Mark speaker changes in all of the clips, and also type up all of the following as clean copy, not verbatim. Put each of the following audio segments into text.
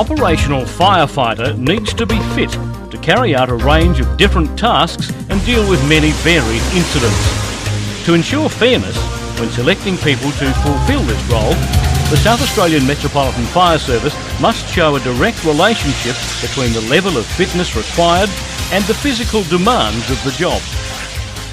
Speaker 1: operational firefighter needs to be fit to carry out a range of different tasks and deal with many varied incidents. To ensure fairness when selecting people to fulfil this role, the South Australian Metropolitan Fire Service must show a direct relationship between the level of fitness required and the physical demands of the job.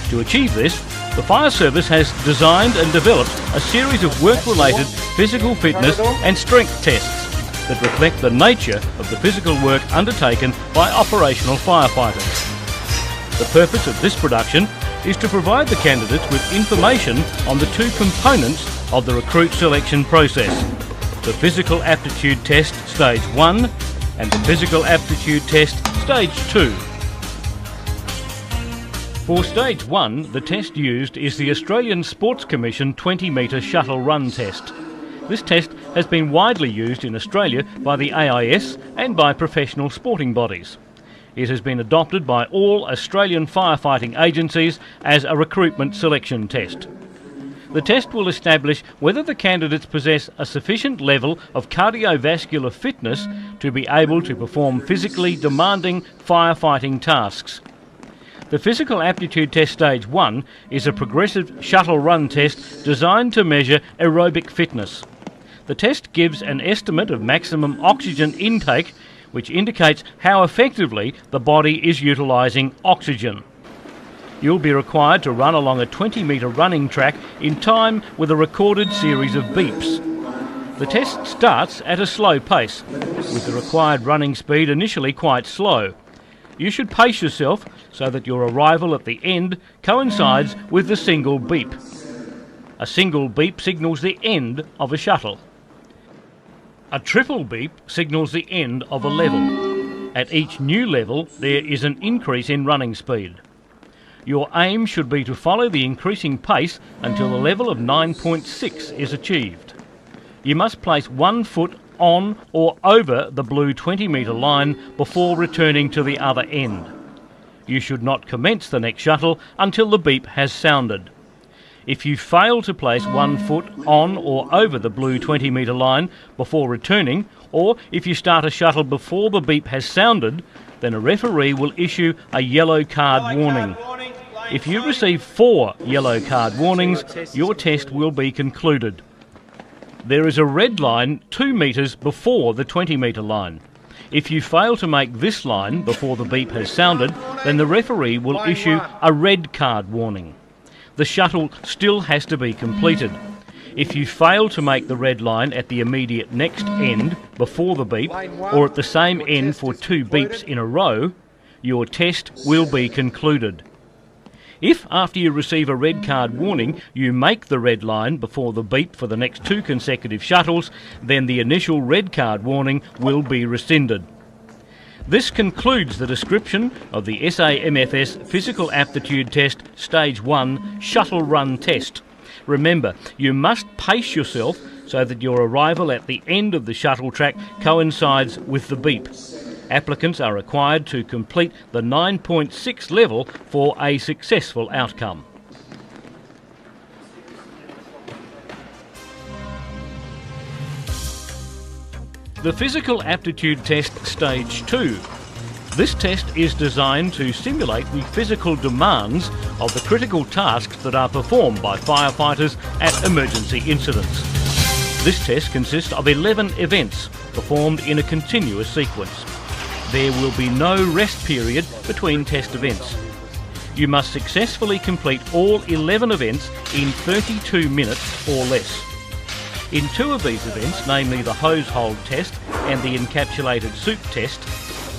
Speaker 1: To achieve this, the Fire Service has designed and developed a series of work-related physical fitness and strength tests that reflect the nature of the physical work undertaken by operational firefighters. The purpose of this production is to provide the candidates with information on the two components of the recruit selection process: the Physical Aptitude Test Stage 1 and the Physical Aptitude Test Stage 2. For Stage 1, the test used is the Australian Sports Commission 20-metre shuttle run test. This test has been widely used in Australia by the AIS and by professional sporting bodies. It has been adopted by all Australian firefighting agencies as a recruitment selection test. The test will establish whether the candidates possess a sufficient level of cardiovascular fitness to be able to perform physically demanding firefighting tasks. The Physical Aptitude Test Stage 1 is a progressive shuttle run test designed to measure aerobic fitness. The test gives an estimate of maximum oxygen intake, which indicates how effectively the body is utilising oxygen. You'll be required to run along a 20-metre running track in time with a recorded series of beeps. The test starts at a slow pace, with the required running speed initially quite slow. You should pace yourself so that your arrival at the end coincides with the single beep. A single beep signals the end of a shuttle. A triple beep signals the end of a level. At each new level, there is an increase in running speed. Your aim should be to follow the increasing pace until the level of 9.6 is achieved. You must place 1 foot on or over the blue 20-metre line before returning to the other end. You should not commence the next shuttle until the beep has sounded. If you fail to place 1 foot on or over the blue 20-metre line before returning, or if you start a shuttle before the beep has sounded, then a referee will issue a yellow card warning. If you receive 4 yellow card warnings, your test will be concluded. There is a red line 2 metres before the 20-metre line. If you fail to make this line before the beep has sounded, then the referee will issue a red card warning. The shuttle still has to be completed. If you fail to make the red line at the immediate next end before the beep, or at the same end for 2 beeps in a row, your test will be concluded. If, after you receive a red card warning, you make the red line before the beep for the next 2 consecutive shuttles, then the initial red card warning will be rescinded. This concludes the description of the SAMFS Physical Aptitude Test Stage 1 Shuttle Run Test. Remember, you must pace yourself so that your arrival at the end of the shuttle track coincides with the beep. Applicants are required to complete the 9.6 level for a successful outcome. The Physical Aptitude Test Stage 2. This test is designed to simulate the physical demands of the critical tasks that are performed by firefighters at emergency incidents. This test consists of 11 events performed in a continuous sequence. There will be no rest period between test events. You must successfully complete all 11 events in 32 minutes or less. In 2 of these events, namely the hose hold test and the encapsulated soup test,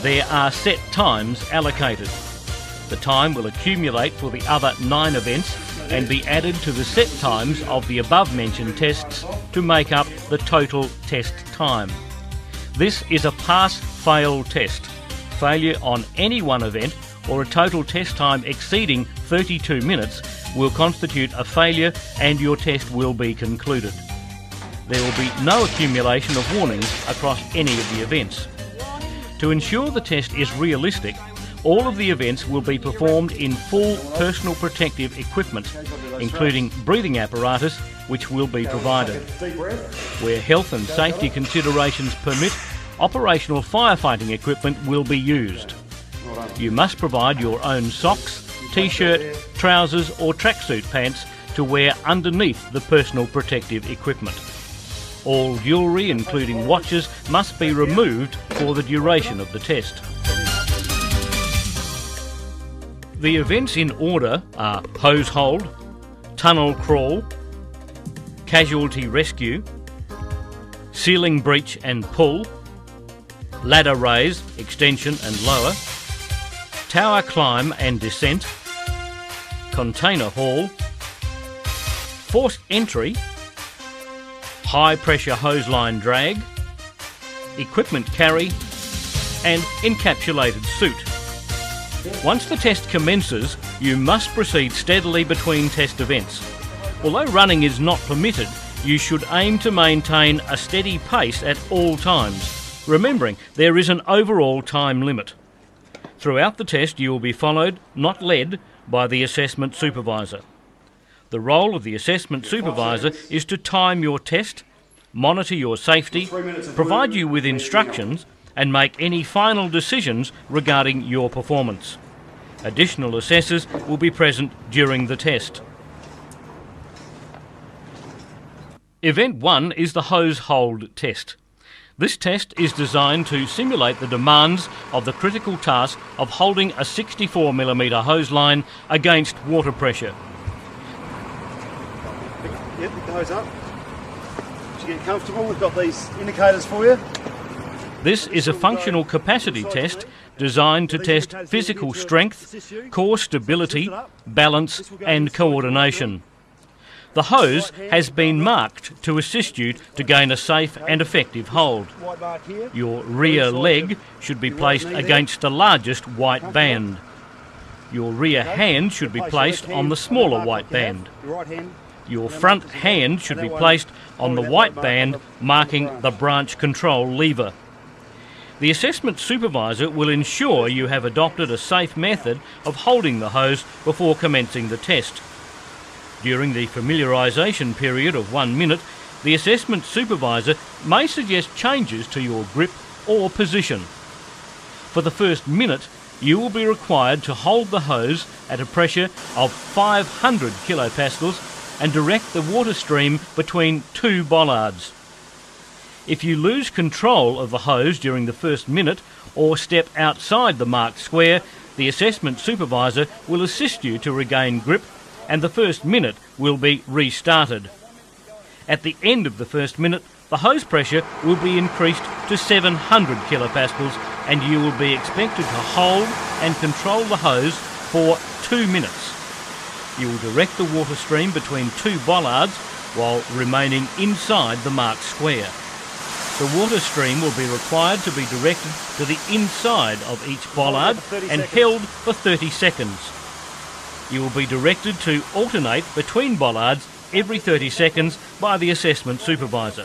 Speaker 1: there are set times allocated. The time will accumulate for the other 9 events and be added to the set times of the above-mentioned tests to make up the total test time. This is a pass-fail test. Failure on any one event or a total test time exceeding 32 minutes will constitute a failure and your test will be concluded. There will be no accumulation of warnings across any of the events. To ensure the test is realistic, all of the events will be performed in full personal protective equipment, including breathing apparatus, which will be provided. Where health and safety considerations permit, operational firefighting equipment will be used. You must provide your own socks, t-shirt, trousers or tracksuit pants to wear underneath the personal protective equipment. All jewellery, including watches, must be removed for the duration of the test. The events in order are hose hold, tunnel crawl, casualty rescue, ceiling breach and pull, ladder raise, extension and lower, tower climb and descent, container haul, forced entry, high pressure hose line drag, equipment carry and encapsulated suit. Once the test commences, you must proceed steadily between test events. Although running is not permitted, you should aim to maintain a steady pace at all times, remembering there is an overall time limit. Throughout the test you will be followed, not led, by the assessment supervisor. The role of the assessment supervisor is to time your test, monitor your safety, provide you with instructions and make any final decisions regarding your performance. Additional assessors will be present during the test. Event 1 is the hose hold test. This test is designed to simulate the demands of the critical task of holding a 64mm hose line against water pressure.
Speaker 2: Yep, pick the hose up. As you get comfortable, we've got these indicators for you.
Speaker 1: This is a functional capacity test designed to test physical strength, core stability, balance and coordination. The hose has been marked to assist you to gain a safe and effective hold. Your rear leg should be placed against the largest white band. Your rear hand should be placed on the smaller white band. Your front hand should be placed on the white band marking the branch control lever. The assessment supervisor will ensure you have adopted a safe method of holding the hose before commencing the test. During the familiarisation period of 1 minute, the assessment supervisor may suggest changes to your grip or position. For the first minute, you will be required to hold the hose at a pressure of 500 kilopascals and direct the water stream between two bollards. If you lose control of the hose during the first minute or step outside the marked square, the assessment supervisor will assist you to regain grip and the first minute will be restarted. At the end of the first minute, the hose pressure will be increased to 700 kilopascals and you will be expected to hold and control the hose for 2 minutes. You will direct the water stream between two bollards while remaining inside the marked square. The water stream will be required to be directed to the inside of each bollard and held for 30 seconds. You will be directed to alternate between bollards every 30 seconds by the assessment supervisor.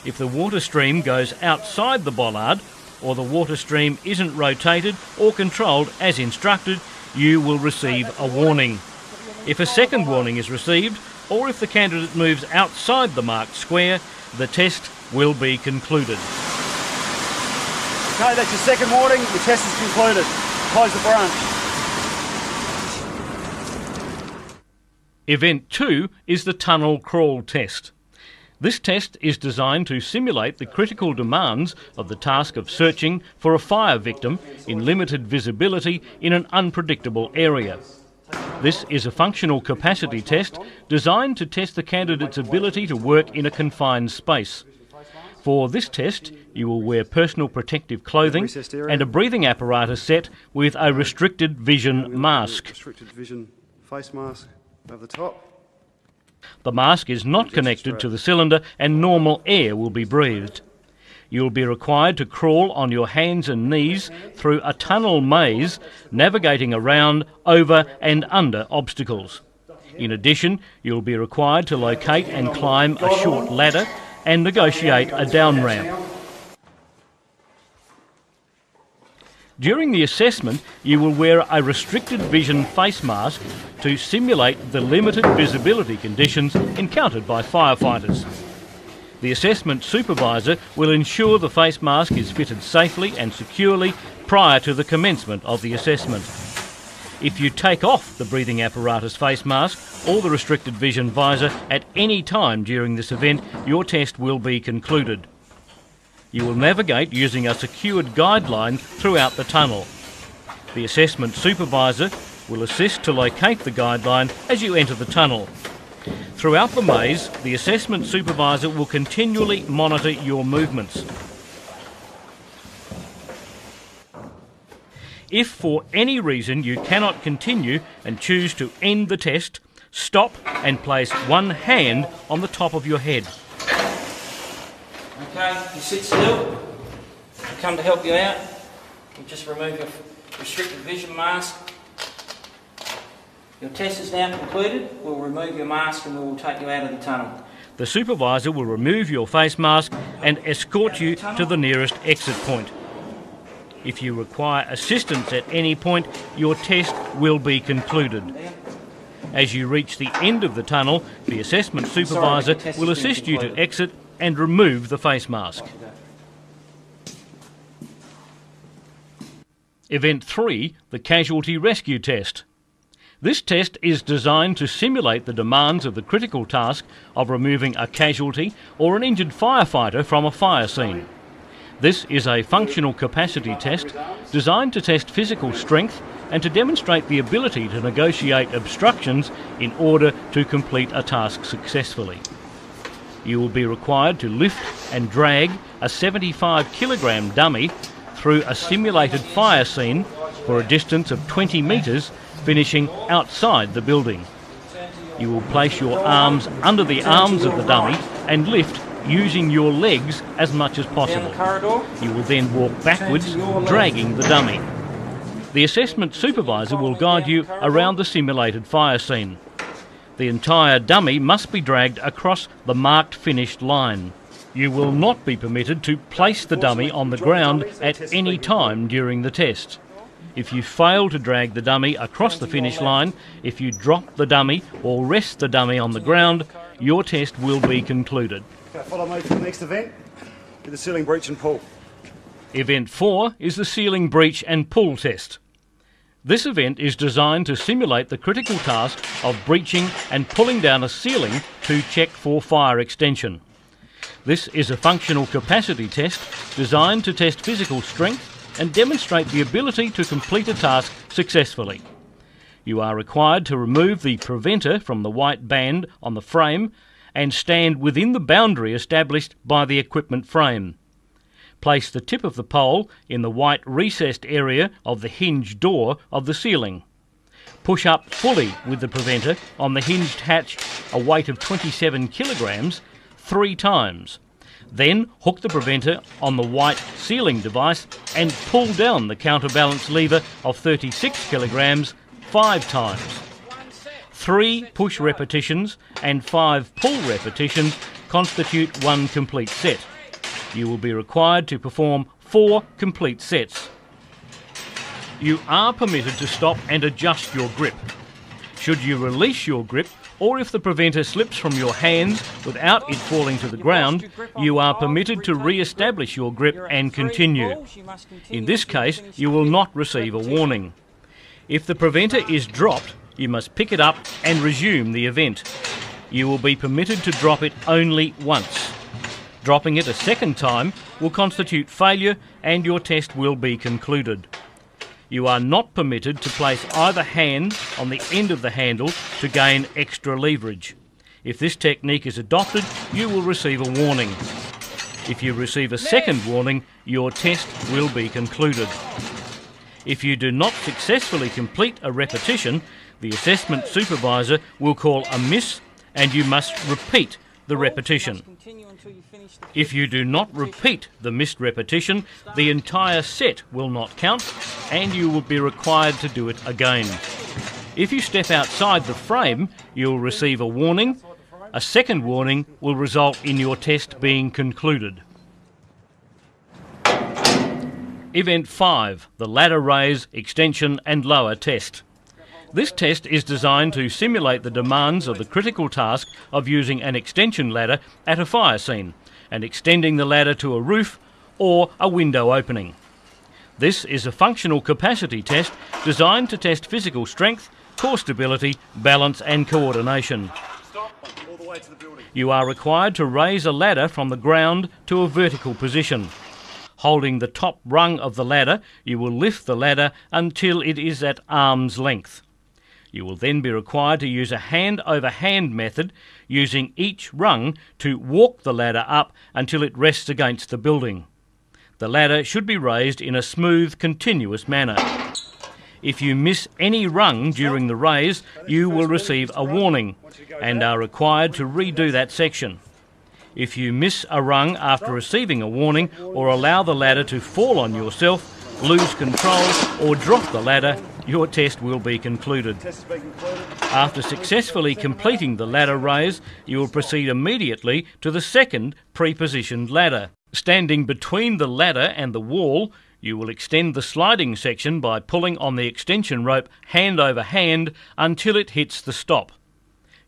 Speaker 1: If the water stream goes outside the bollard or the water stream isn't rotated or controlled as instructed, you will receive a warning. If a second warning is received, or if the candidate moves outside the marked square, the test will be concluded.
Speaker 2: Okay, that's your second warning. The test is concluded. Close the branch.
Speaker 1: Event 2 is the tunnel crawl test. This test is designed to simulate the critical demands of the task of searching for a fire victim in limited visibility in an unpredictable area. This is a functional capacity test designed to test the candidate's ability to work in a confined space. For this test, you will wear personal protective clothing and a breathing apparatus set with a restricted vision mask.
Speaker 2: Restricted vision face mask over the top.
Speaker 1: The mask is not connected to the cylinder and normal air will be breathed. You will be required to crawl on your hands and knees through a tunnel maze, navigating around, over and under obstacles. In addition, you will be required to locate and climb a short ladder and negotiate a down ramp. During the assessment, you will wear a restricted vision face mask to simulate the limited visibility conditions encountered by firefighters. The assessment supervisor will ensure the face mask is fitted safely and securely prior to the commencement of the assessment. If you take off the breathing apparatus face mask or the restricted vision visor at any time during this event, your test will be concluded. You will navigate using a secured guideline throughout the tunnel. The assessment supervisor will assist to locate the guideline as you enter the tunnel. Throughout the maze, the assessment supervisor will continually monitor your movements. If for any reason you cannot continue and choose to end the test, stop and place one hand on the top of your head.
Speaker 3: Okay, you sit still. I come to help you out. You just remove your restricted vision mask. Your test is now concluded. We'll remove your mask and we will take you out of the tunnel.
Speaker 1: The supervisor will remove your face mask and escort you to the nearest exit point. If you require assistance at any point, your test will be concluded. As you reach the end of the tunnel, the assessment supervisor will assist you to exit and remove the face mask. Event 3, the Casualty Rescue Test. This test is designed to simulate the demands of the critical task of removing a casualty or an injured firefighter from a fire scene. This is a functional capacity test designed to test physical strength and to demonstrate the ability to negotiate obstructions in order to complete a task successfully. You will be required to lift and drag a 75 kilogram dummy through a simulated fire scene for a distance of 20 metres, finishing outside the building. You will place your arms under the arms of the dummy and lift using your legs as much as possible. You will then walk backwards, dragging the dummy. The assessment supervisor will guide you around the simulated fire scene. The entire dummy must be dragged across the marked finished line. You will not be permitted to place the dummy on the ground at any time during the test. If you fail to drag the dummy across the finish line, if you drop the dummy or rest the dummy on the ground, your test will be concluded.
Speaker 2: Okay, follow me to the next event with the ceiling breach and pull.
Speaker 1: Event 4 is the ceiling breach and pull test. This event is designed to simulate the critical task of breaching and pulling down a ceiling to check for fire extension. This is a functional capacity test designed to test physical strength and demonstrate the ability to complete a task successfully. You are required to remove the preventer from the white band on the frame and stand within the boundary established by the equipment frame. Place the tip of the pole in the white recessed area of the hinge door of the ceiling. Push up fully with the preventer on the hinged hatch, a weight of 27 kilograms, 3 times. Then hook the preventer on the white ceiling device and pull down the counterbalance lever of 36 kilograms 5 times. 3 push repetitions and 5 pull repetitions constitute one complete set. You will be required to perform 4 complete sets. You are permitted to stop and adjust your grip. Should you release your grip, or if the preventer slips from your hands without it falling to the ground, you are permitted to re-establish your grip and continue. In this case, you will not receive a warning. If the preventer is dropped, you must pick it up and resume the event. You will be permitted to drop it only once. Dropping it a second time will constitute failure and your test will be concluded. You are not permitted to place either hand on the end of the handle to gain extra leverage. If this technique is adopted, you will receive a warning. If you receive a second warning, your test will be concluded. If you do not successfully complete a repetition, the assessment supervisor will call a miss and you must repeat the repetition. If you do not repeat the missed repetition, the entire set will not count and you will be required to do it again. If you step outside the frame, you will receive a warning. A second warning will result in your test being concluded. Event 5, the ladder raise, extension and lower test. This test is designed to simulate the demands of the critical task of using an extension ladder at a fire scene, and extending the ladder to a roof or a window opening. This is a functional capacity test designed to test physical strength, core stability, balance and coordination.
Speaker 2: Stop. All the way to the building.
Speaker 1: You are required to raise a ladder from the ground to a vertical position. Holding the top rung of the ladder, you will lift the ladder until it is at arm's length. You will then be required to use a hand-over-hand method, using each rung to walk the ladder up until it rests against the building. The ladder should be raised in a smooth, continuous manner. If you miss any rung during the raise, you will receive a warning and are required to redo that section. If you miss a rung after receiving a warning or allow the ladder to fall on yourself, lose control or drop the ladder, your test will be concluded. After successfully completing the ladder raise, you will proceed immediately to the second pre-positioned ladder. Standing between the ladder and the wall, you will extend the sliding section by pulling on the extension rope hand over hand until it hits the stop.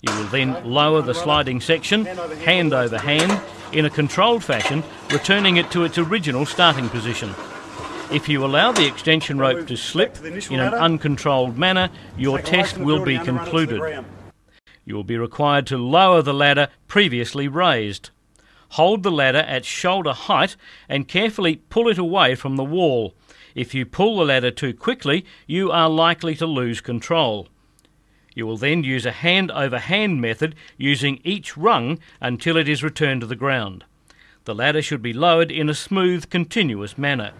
Speaker 1: You will then lower the sliding section hand over hand in a controlled fashion, returning it to its original starting position. If you allow the extension rope to slip in an uncontrolled manner, your test will be concluded. You will be required to lower the ladder previously raised. Hold the ladder at shoulder height and carefully pull it away from the wall. If you pull the ladder too quickly, you are likely to lose control. You will then use a hand-over-hand method, using each rung until it is returned to the ground. The ladder should be lowered in a smooth, continuous manner.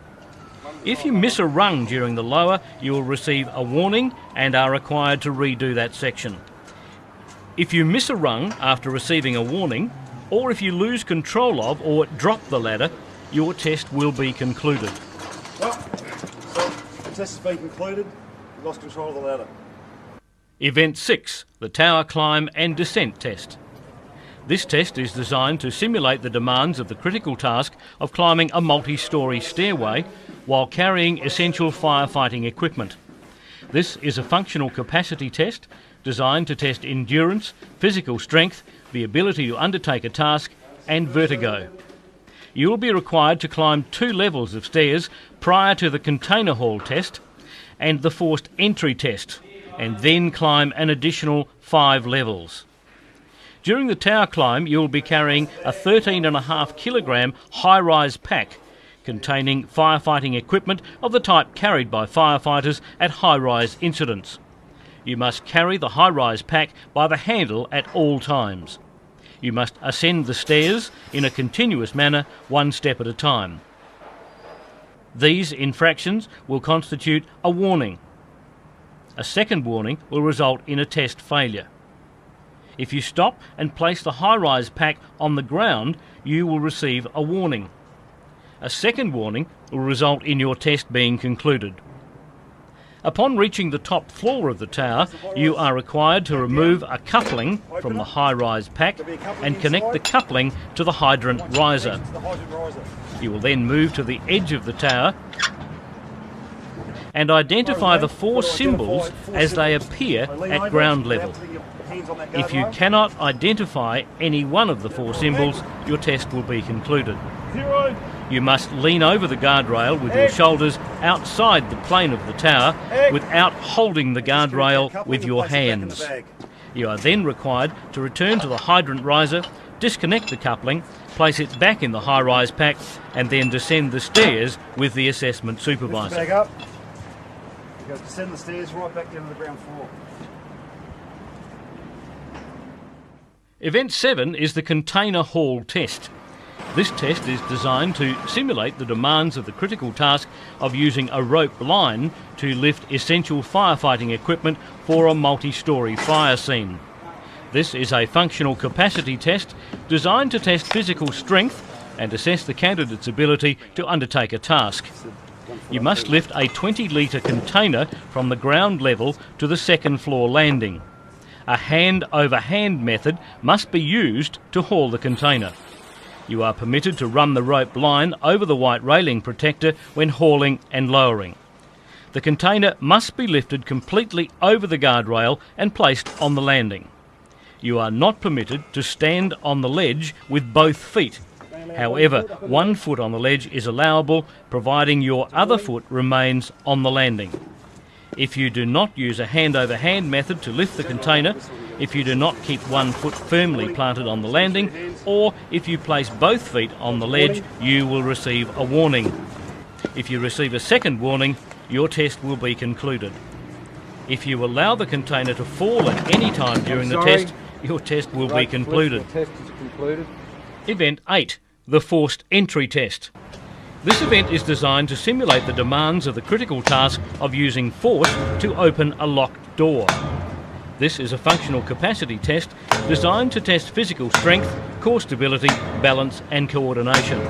Speaker 1: If you miss a rung during the lower, you will receive a warning and are required to redo that section. If you miss a rung after receiving a warning, or if you lose control of or drop the ladder, your test will be concluded.
Speaker 2: Well, so the test has been concluded. We lost control of the ladder.
Speaker 1: Event 6, the Tower Climb and Descent Test. This test is designed to simulate the demands of the critical task of climbing a multi-storey stairway while carrying essential firefighting equipment. This is a functional capacity test designed to test endurance, physical strength, the ability to undertake a task and vertigo. You will be required to climb 2 levels of stairs prior to the container hall test and the forced entry test, and then climb an additional 5 levels. During the tower climb, you will be carrying a 13.5 kilogram high-rise pack containing firefighting equipment of the type carried by firefighters at high-rise incidents. You must carry the high-rise pack by the handle at all times. You must ascend the stairs in a continuous manner, 1 step at a time. These infractions will constitute a warning. A second warning will result in a test failure. If you stop and place the high-rise pack on the ground, you will receive a warning. A second warning will result in your test being concluded. Upon reaching the top floor of the tower, you are required to remove a coupling from the high-rise pack and connect the coupling to the hydrant riser. You will then move to the edge of the tower and identify the 4 symbols as they appear at ground level. If you cannot identify any one of the 4 symbols, your test will be concluded. You must lean over the guardrail with your shoulders outside the plane of the tower without holding the guardrail with your hands. You are then required to return to the hydrant riser, disconnect the coupling, place it back in the high-rise pack and then descend the stairs with the assessment supervisor.
Speaker 2: Back up. You go descend the stairs right back down to the ground floor.
Speaker 1: Event 7 is the container hall test. This test is designed to simulate the demands of the critical task of using a rope line to lift essential firefighting equipment for a multi-storey fire scene. This is a functional capacity test designed to test physical strength and assess the candidate's ability to undertake a task. You must lift a 20-litre container from the ground level to the second floor landing. A hand-over-hand method must be used to haul the container. You are permitted to run the rope line over the white railing protector when hauling and lowering. The container must be lifted completely over the guardrail and placed on the landing. You are not permitted to stand on the ledge with both feet. However, 1 foot on the ledge is allowable, providing your other foot remains on the landing. If you do not use a hand-over-hand method to lift the container, if you do not keep 1 foot firmly planted on the landing, or if you place both feet on the ledge, you will receive a warning. If you receive a second warning, your test will be concluded. If you allow the container to fall at any time during the test, your test will be concluded. Event 8, the Forced Entry Test. This event is designed to simulate the demands of the critical task of using force to open a locked door. This is a functional capacity test designed to test physical strength, core stability, balance and coordination.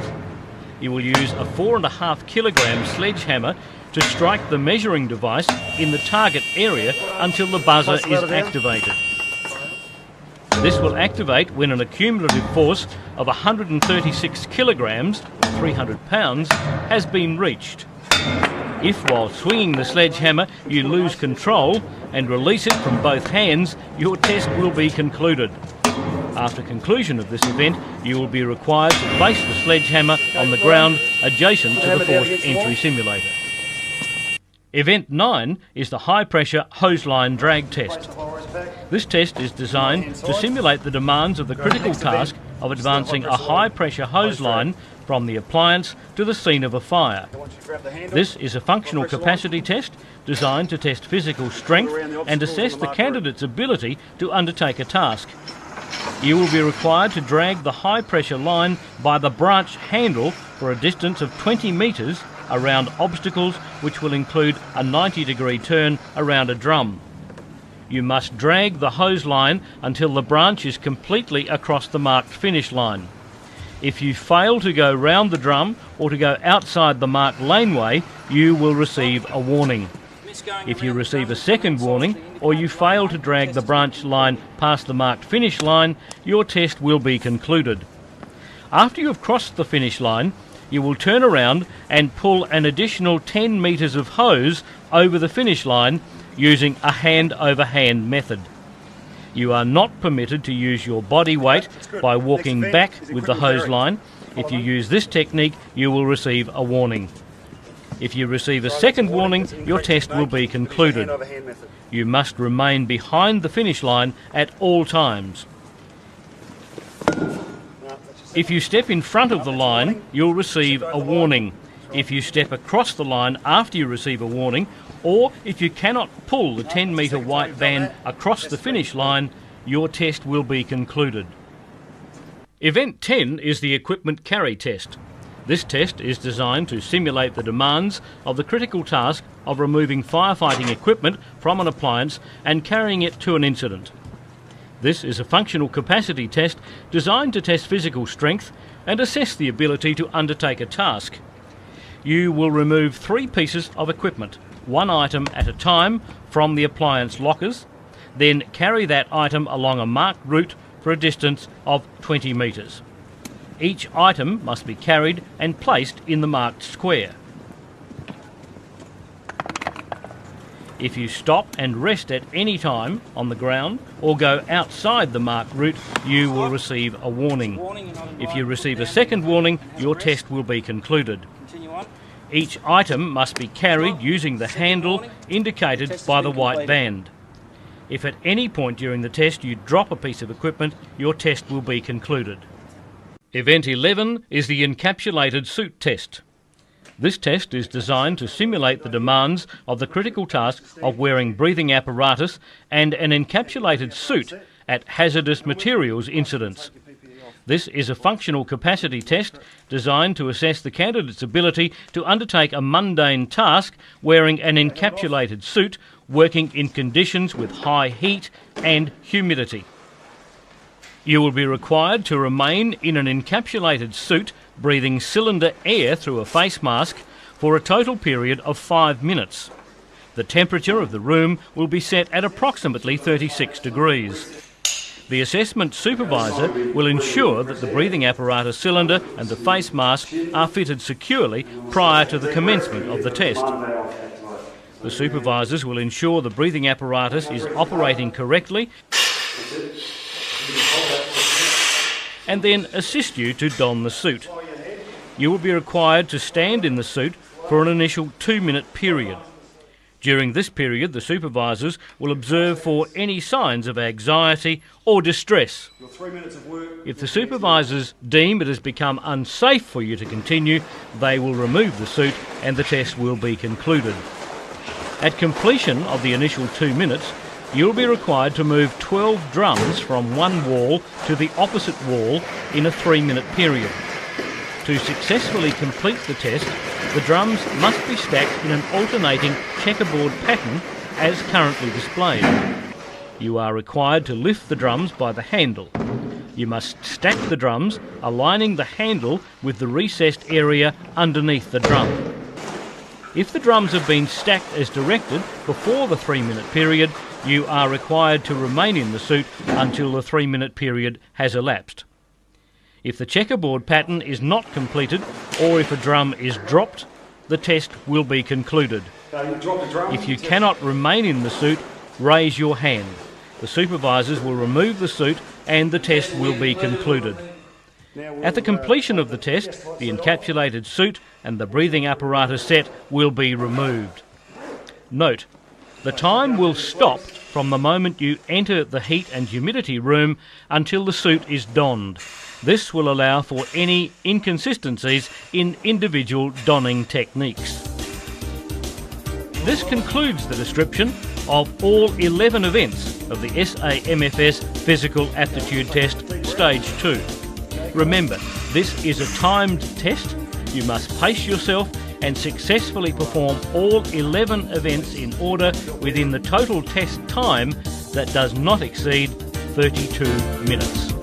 Speaker 1: You will use a 4.5 kilogram sledgehammer to strike the measuring device in the target area until the buzzer is activated. This will activate when an accumulative force of 136 kilograms, 300 pounds, has been reached. If while swinging the sledgehammer you lose control and release it from both hands, your test will be concluded. After conclusion of this event, you will be required to place the sledgehammer on the ground adjacent to the forced entry simulator. Event 9 is the high pressure hose line drag test. This test is designed to simulate the demands of the critical task of advancing a high pressure hose line from the appliance to the scene of a fire. This is a functional capacity test designed to test physical strength and assess the candidate's ability to undertake a task. You will be required to drag the high pressure line by the branch handle for a distance of 20 metres around obstacles, which will include a 90-degree turn around a drum. You must drag the hose line until the branch is completely across the marked finish line. If you fail to go round the drum or to go outside the marked laneway, you will receive a warning. If you receive a second warning or you fail to drag the branch line past the marked finish line, your test will be concluded. After you have crossed the finish line, you will turn around and pull an additional 10 metres of hose over the finish line using a hand-over-hand method. You are not permitted to use your body weight by walking back with the hose line. If you use this technique, you will receive a warning. If you receive a second warning, your test will be concluded. You must remain behind the finish line at all times. If you step in front of the line, you'll receive a warning. If you step across the line after you receive a warning, or if you cannot pull the 10-metre white band across the finish line, your test will be concluded. Event 10 is the equipment carry test. This test is designed to simulate the demands of the critical task of removing firefighting equipment from an appliance and carrying it to an incident. This is a functional capacity test designed to test physical strength and assess the ability to undertake a task. You will remove 3 pieces of equipment, 1 item at a time, from the appliance lockers, then carry that item along a marked route for a distance of 20 metres. Each item must be carried and placed in the marked square. If you stop and rest at any time on the ground or go outside the marked route, you will receive a warning. If you receive a second warning, your test will be concluded. Each item must be carried using the handle indicated by the white band. If at any point during the test you drop a piece of equipment, your test will be concluded. Event 11 is the encapsulated suit test. This test is designed to simulate the demands of the critical task of wearing breathing apparatus and an encapsulated suit at hazardous materials incidents. This is a functional capacity test designed to assess the candidate's ability to undertake a mundane task wearing an encapsulated suit, working in conditions with high heat and humidity. You will be required to remain in an encapsulated suit, breathing cylinder air through a face mask for a total period of 5 minutes. The temperature of the room will be set at approximately 36 degrees. The assessment supervisor will ensure that the breathing apparatus cylinder and the face mask are fitted securely prior to the commencement of the test. The supervisors will ensure the breathing apparatus is operating correctly and then assist you to don the suit. You will be required to stand in the suit for an initial 2-minute period. During this period, the supervisors will observe for any signs of anxiety or distress. If the supervisors deem it has become unsafe for you to continue, they will remove the suit and the test will be concluded. At completion of the initial 2 minutes, you'll be required to move 12 drums from one wall to the opposite wall in a 3-minute period. To successfully complete the test, the drums must be stacked in an alternating checkerboard pattern as currently displayed. You are required to lift the drums by the handle. You must stack the drums, aligning the handle with the recessed area underneath the drum. If the drums have been stacked as directed before the 3-minute period, you are required to remain in the suit until the 3-minute period has elapsed. If the checkerboard pattern is not completed, or if a drum is dropped, the test will be concluded. If you cannot remain in the suit, raise your hand. The supervisors will remove the suit and the test will be concluded. At the completion of the test, the encapsulated suit and the breathing apparatus set will be removed. Note, the time will stop from the moment you enter the heat and humidity room until the suit is donned. This will allow for any inconsistencies in individual donning techniques. This concludes the description of all 11 events of the SAMFS Physical Aptitude Test Stage 2. Remember, this is a timed test. You must pace yourself and successfully perform all 11 events in order within the total test time that does not exceed 32 minutes.